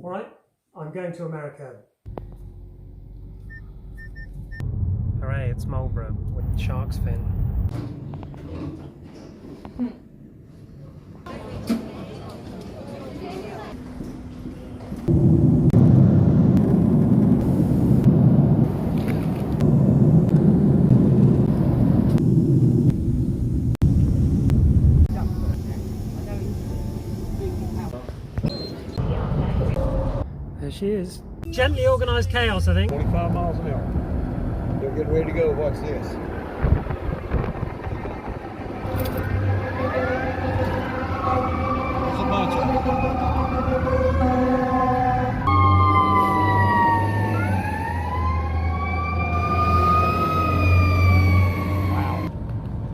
Alright, I'm going to America. Hooray, it's Marlborough with shark's fin. There she is. Gently organised chaos, I think. 25 miles an hour. They're getting ready to go. Watch this. There's a bunch of them. Wow.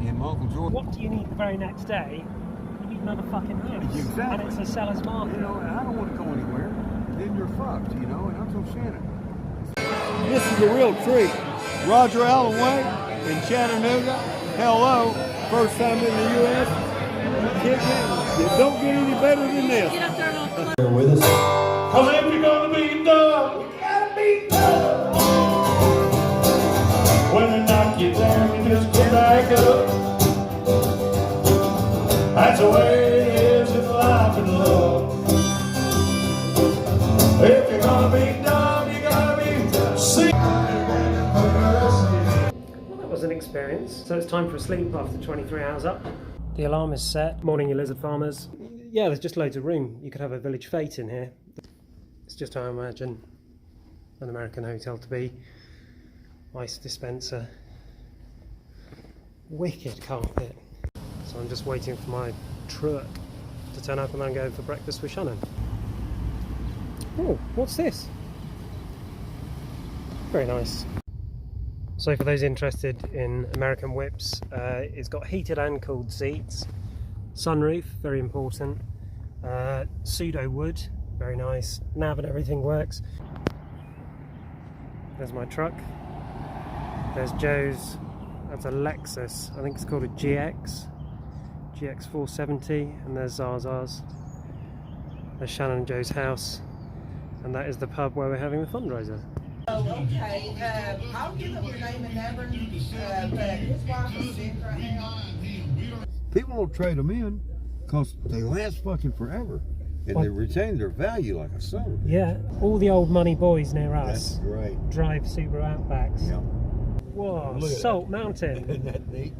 In Uncle George. What do you need the very next day? You need another fucking house. Exactly. And it's a seller's market. You know, I don't want to go anywhere. Then you're fucked, you know, and I told Shannon. This is a real treat. Roger Allen Way in Chattanooga. Hello. First time in the U.S. You don't get any better than this. Get up there and You're with us. Cause if you're gonna be dumb, you gotta be dumb. When they knock you down, you just get back up. That's the way it is in life and love. If you're gonna be dumb, you gotta be sick. Well, that was an experience. So it's time for a sleep after 23 hours up. The alarm is set. Morning, you lizard farmers. Yeah, there's just loads of room. You could have a village fete in here. It's just how I imagine an American hotel to be. Ice dispenser. Wicked carpet. So I'm just waiting for my truck to turn up and then go for breakfast with Shannon. Oh, what's this? Very nice. So for those interested in American whips, it's got heated and cooled seats, sunroof, very important, pseudo wood, very nice, nav and everything works. There's my truck. There's Joe's, that's a Lexus, I think it's called a GX 470, and there's Zarzours. There's Shannon and Joe's house. And that is the pub where we're having the fundraiser. Oh, okay. I'll give them your name and number, but his wife is sick right now. People will trade them in because they last fucking forever. And they retain their value like a son. Yeah, all the old money boys near That's us right. drive Subaru Outbacks. Yeah. Whoa, Look at Salt that. Mountain. Isn't that neat?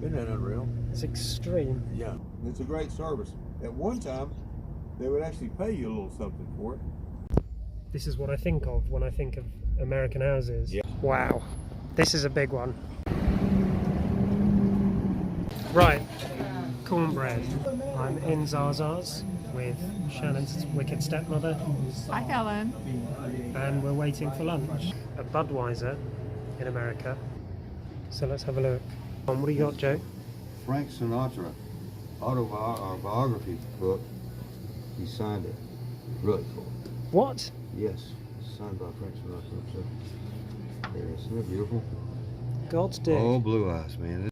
Isn't that unreal? It's extreme. Yeah. It's a great service. At one time, they would actually pay you a little something for it. This is what I think of when I think of American houses. Yeah. Wow, this is a big one. Right, cornbread. I'm in Zarzours with Shannon's wicked stepmother. Hi, Helen. And we're waiting for lunch. A Budweiser in America. So let's have a look. What do you got, Joe? Frank Sinatra autobiography book. He signed it. Really cool. What? Yes, signed by Frank Sinatra. So, there, isn't it beautiful? God's dick. Oh, blue eyes, man.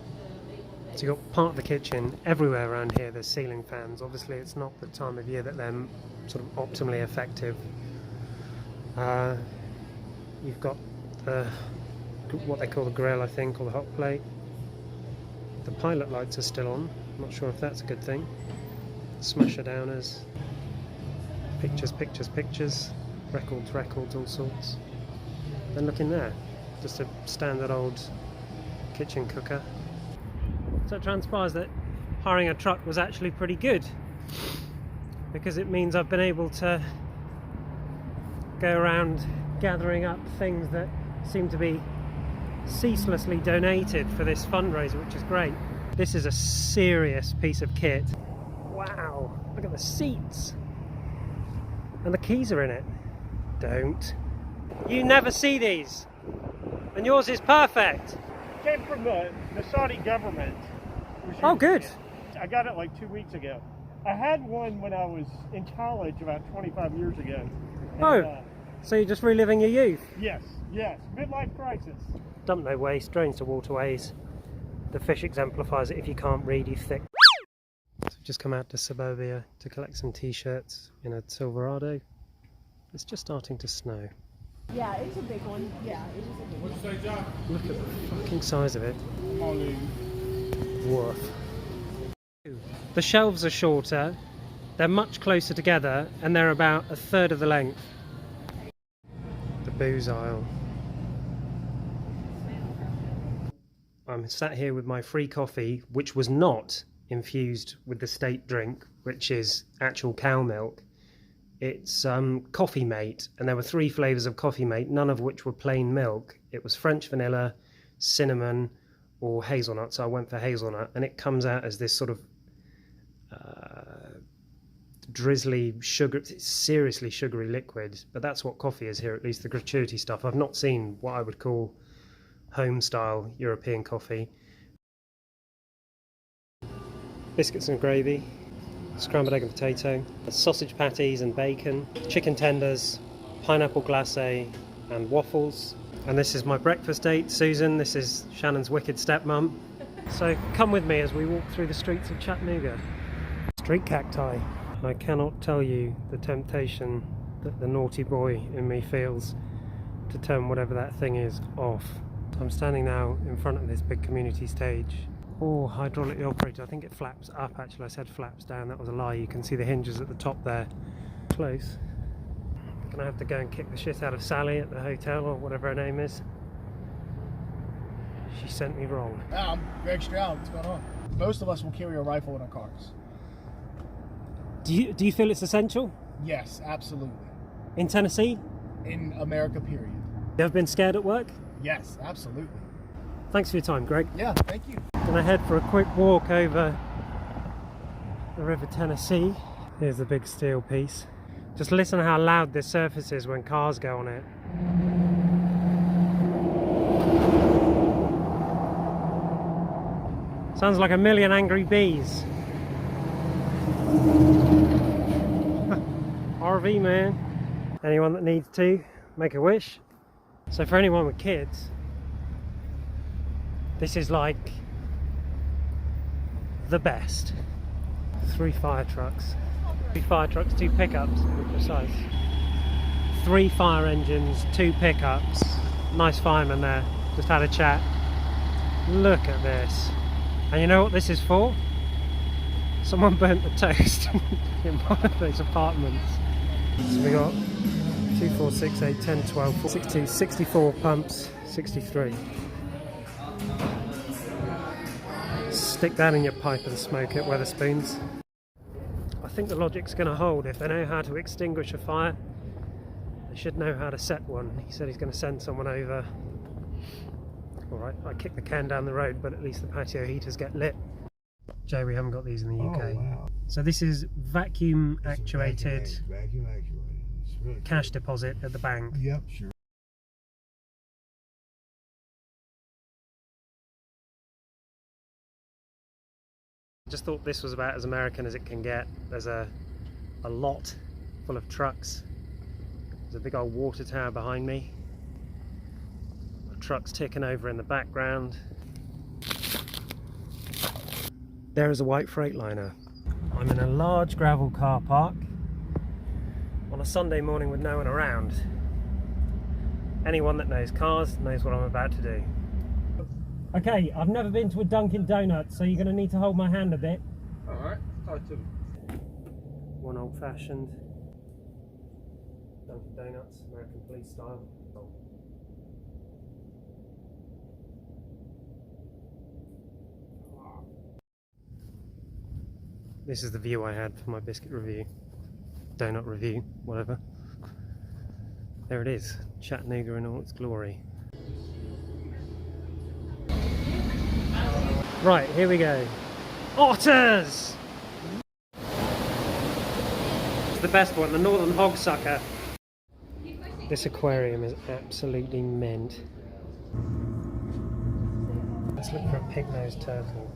So you've got part of the kitchen. Everywhere around here there's ceiling fans. Obviously it's not the time of year that they're sort of optimally effective. You've got the, what they call the grill, I think, or the hot plate. The pilot lights are still on. I'm not sure if that's a good thing. Smasher downers. Pictures, pictures, pictures. Records, records, all sorts. Then look in there. Just a standard old kitchen cooker. So it transpires that hiring a truck was actually pretty good, because it means I've been able to go around gathering up things that seem to be ceaselessly donated for this fundraiser, which is great. This is a serious piece of kit. Wow, look at the seats. And the keys are in it. Don't. You never see these. And yours is perfect. Came from the Saudi government. Oh, good. I got it like 2 weeks ago. I had one when I was in college about 25 years ago. And, Oh, so you're just reliving your youth? yes, midlife crisis. Dump no waste, drains to waterways. The fish exemplifies it. If you can't read, you thick. So we've just come out to Suburbia to collect some t-shirts in a Silverado. It's just starting to snow. Yeah, it's a big one. Yeah, it is a big one. What'd you say, John? Look at the fucking size of it. Woof. The shelves are shorter, they're much closer together, and they're about a third of the length. The booze aisle. I'm sat here with my free coffee, which was not infused with the state drink, which is actual cow milk. It's Coffee Mate, and there were 3 flavours of Coffee Mate, none of which were plain milk. It was French vanilla, cinnamon, or hazelnut, so I went for hazelnut, and it comes out as this sort of drizzly sugar, seriously sugary liquid, but that's what coffee is here, at least the gratuity stuff. I've not seen what I would call home style European coffee. Biscuits and gravy, scrambled egg and potato, sausage patties and bacon, chicken tenders, pineapple glacé and waffles. And this is my breakfast date, Susan. This is Shannon's wicked stepmum. So come with me as we walk through the streets of Chattanooga. Street cacti. I cannot tell you the temptation that the naughty boy in me feels to turn whatever that thing is off. I'm standing now in front of this big community stage. Oh, hydraulically operated. I think it flaps up actually. I said flaps down, that was a lie. You can see the hinges at the top there. Close. I'm gonna have to go and kick the shit out of Sally at the hotel, or whatever her name is. She sent me wrong. I'm Greg Stroud. What's going on? Most of us will carry a rifle in our cars. Do you feel it's essential? Yes, absolutely. In Tennessee? In America, period. You ever been scared at work? Yes, absolutely. Thanks for your time, Greg. Yeah, thank you. Gonna head for a quick walk over the River Tennessee. Here's the big steel piece. Just listen to how loud this surface is when cars go on it. Sounds like a million angry bees. RV man. Anyone that needs to, make a wish. So for anyone with kids, this is like the best. 3 fire trucks. 3 fire trucks, 2 pickups, to be precise. 3 fire engines, 2 pickups. Nice fireman there, just had a chat. Look at this. And you know what this is for? Someone burnt the toast in one of those apartments. So we got 2, 4, 6, 8, 10, 12, 16, 64 pumps, 63. Stick that in your pipe and smoke it, Weatherspoons. I think the logic's going to hold. If they know how to extinguish a fire, they should know how to set one. He said he's going to send someone over. Alright, I kicked the can down the road, but at least the patio heaters get lit. Jay, we haven't got these in the UK. Oh, wow. So this is vacuum actuated, Vacuum actuated. It's really cash cool. deposit at the bank. Yep, sure. I just thought this was about as American as it can get. There's a lot full of trucks. There's a big old water tower behind me. Trucks ticking over in the background. There is a white Freightliner. I'm in a large gravel car park on a Sunday morning with no one around. Anyone that knows cars knows what I'm about to do. Okay, I've never been to a Dunkin' Donuts, so you're going to need to hold my hand a bit. Alright, talk to me. One old-fashioned Dunkin' Donuts, American police style. This is the view I had for my biscuit review, donut review, whatever. There it is, Chattanooga in all its glory. Right, here we go. Otters! It's the best one, the northern hogsucker. This aquarium is absolutely mint. Let's look for a pig-nosed turtle.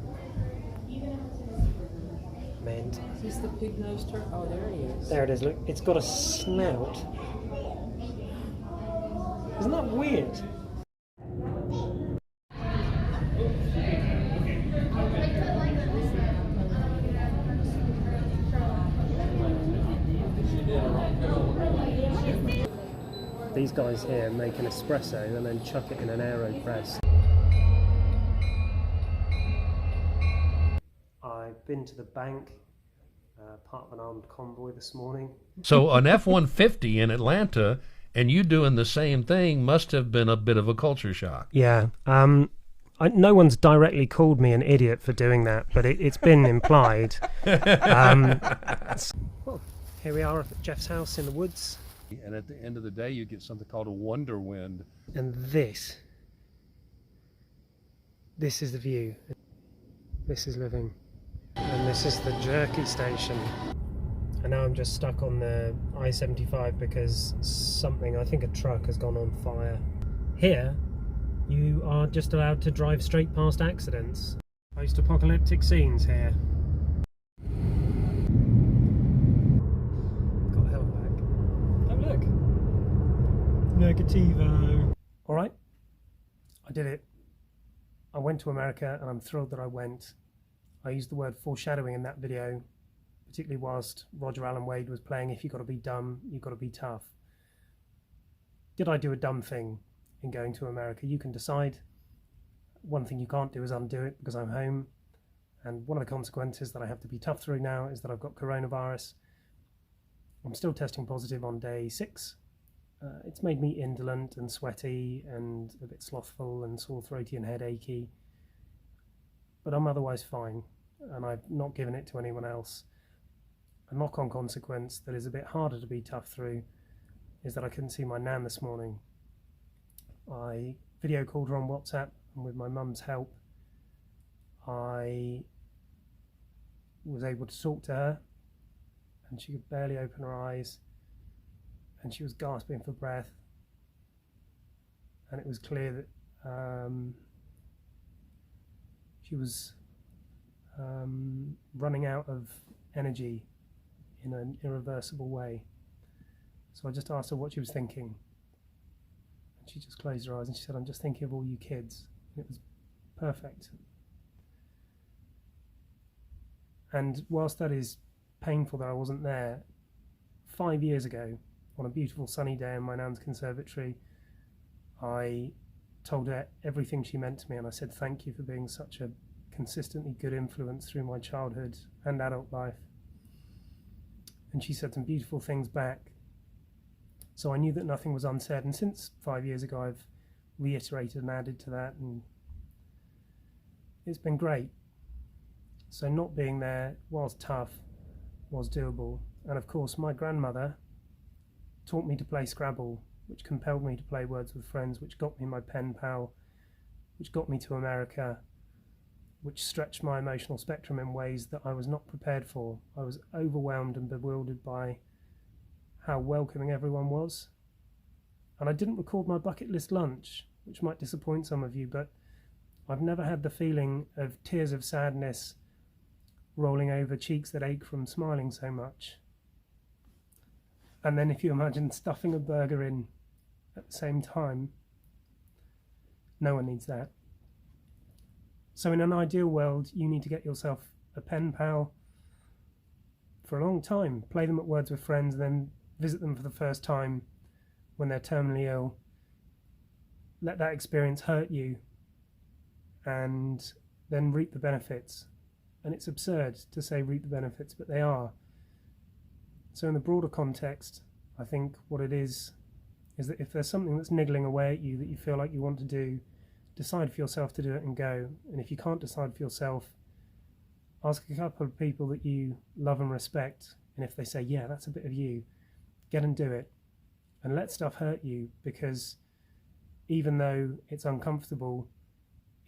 Mint. Is this the pig-nosed turtle? Oh, there he is. There it is, look, it's got a snout. Isn't that weird? These guys here make an espresso and then chuck it in an AeroPress. I've been to the bank, part of an armed convoy this morning. So an F-150 in Atlanta and you doing the same thing must have been a bit of a culture shock. Yeah. No one's directly called me an idiot for doing that, but it's been implied. Well, here we are at Jeff's house in the woods. And at the end of the day, you get something called a wonder wind. And this is the view. This is living. And this is the jerky station. And now I'm just stuck on the I-75 because something, I think a truck has gone on fire. Here, you are just allowed to drive straight past accidents. Post-apocalyptic scenes here. Got the helm back. Oh look! Negativo. Alright, I did it. I went to America and I'm thrilled that I went. I used the word foreshadowing in that video, particularly whilst Roger Allen Wade was playing If You Gotta Be Dumb, You Gotta Be Tough. Did I do a dumb thing in going to America? You can decide. One thing you can't do is undo it because I'm home, and one of the consequences that I have to be tough through now is that I've got coronavirus. I'm still testing positive on day 6. It's made me indolent and sweaty and a bit slothful and sore throaty and headachy, but I'm otherwise fine, and I've not given it to anyone else. A knock-on consequence that is a bit harder to be tough through is that I couldn't see my nan this morning. I video called her on WhatsApp, and with my mum's help I was able to talk to her, and she could barely open her eyes and she was gasping for breath, and it was clear that she was running out of energy in an irreversible way. So I just asked her what she was thinking, and she just closed her eyes and she said, "I'm just thinking of all you kids." And it was perfect. And whilst that is painful that I wasn't there, 5 years ago, on a beautiful sunny day in my nan's conservatory, I told her everything she meant to me, and I said thank you for being such a consistently good influence through my childhood and adult life. And she said some beautiful things back. So I knew that nothing was unsaid, and since 5 years ago I've reiterated and added to that, and it's been great. So not being there, whilst tough, was doable. And of course my grandmother taught me to play Scrabble, which compelled me to play Words with Friends, which got me my Penpal, which got me to America, which stretched my emotional spectrum in ways that I was not prepared for. I was overwhelmed and bewildered by how welcoming everyone was. And I didn't record my bucket list lunch, which might disappoint some of you, but I've never had the feeling of tears of sadness rolling over cheeks that ache from smiling so much. And then if you imagine stuffing a burger in at the same time, no one needs that. So in an ideal world, you need to get yourself a pen pal for a long time, play them at Words with Friends, and then visit them for the first time when they're terminally ill. Let that experience hurt you and then reap the benefits. And it's absurd to say reap the benefits, but they are. So in the broader context, I think what it is that if there's something that's niggling away at you that you feel like you want to do, decide for yourself to do it and go. And if you can't decide for yourself, ask a couple of people that you love and respect, and if they say, yeah, that's a bit of you, get and do it. And let stuff hurt you, because even though it's uncomfortable,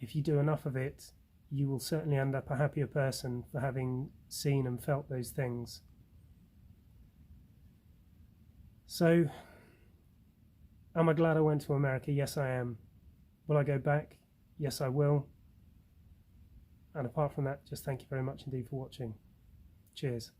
if you do enough of it, you will certainly end up a happier person for having seen and felt those things. So, am I glad I went to America? Yes, I am. Will I go back? Yes, I will. And apart from that, just thank you very much indeed for watching. Cheers.